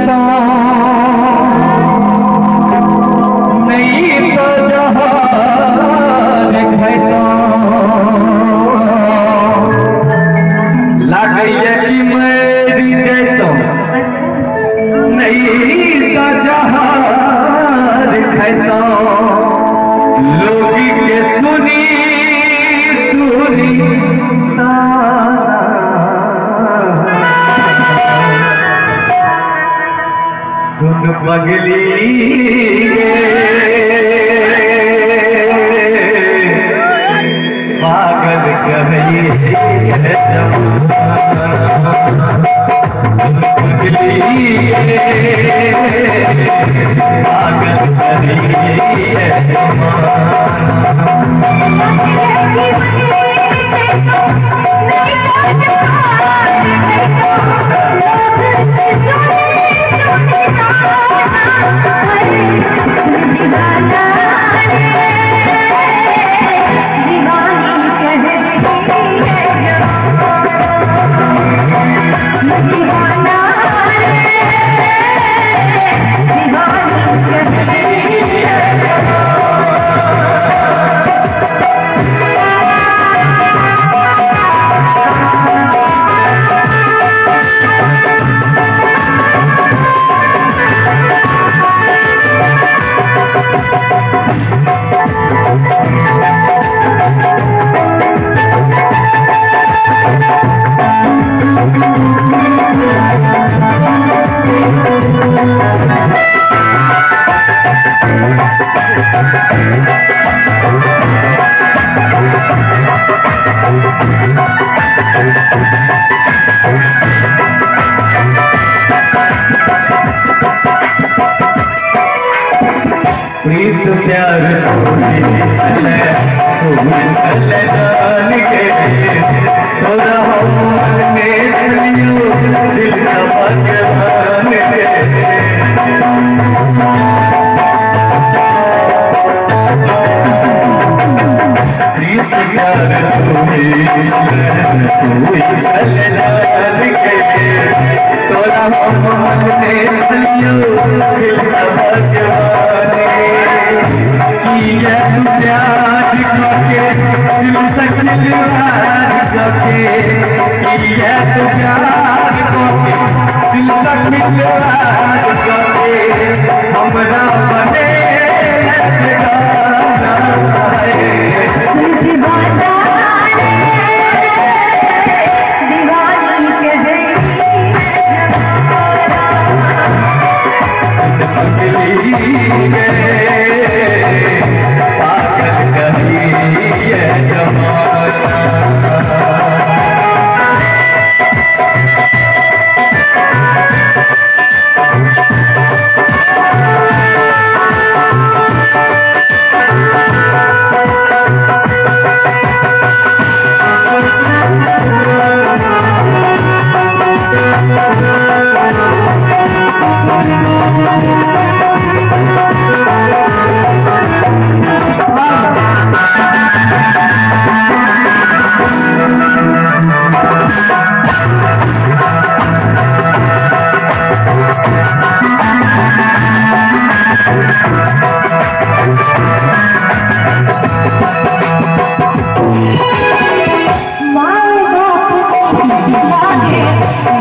कहता नहीं तो जहान कहता लागैया कि मरी जैतो नहीं तो जहान कहता लोगी के सुनी सुनी सुन पगली पागल कही पगली पागल प्रीत प्यार जान के थोड़ा हम मन में चलियो दिल का भगवान के प्रीत प्यार चल जान के थोड़ा हम मन में चलियो दिल का भगवान प्यार करके दिल तक प्यार करके प्यार करके दिल तक प्यार करके हमरा बने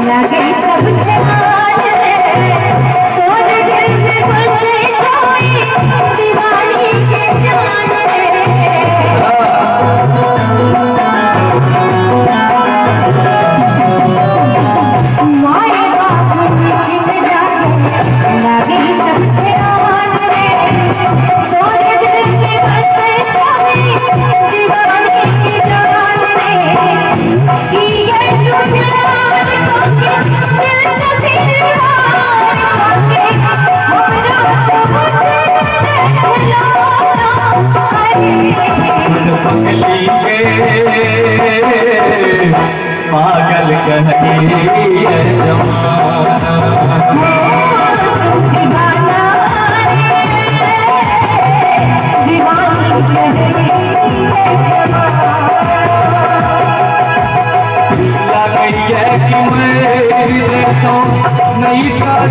लगे सब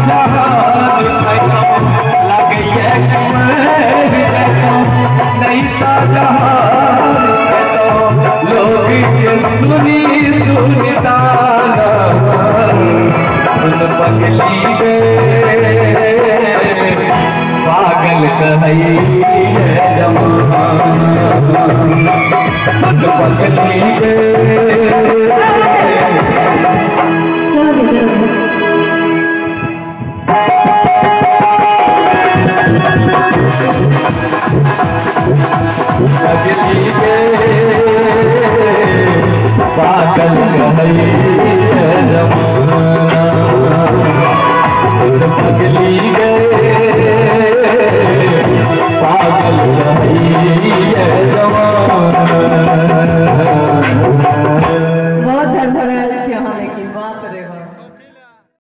जहान लगे नहीं सा जहान लोग सुनी सुनी ताना सुन पगली पागल कहई जमाना सुन पगली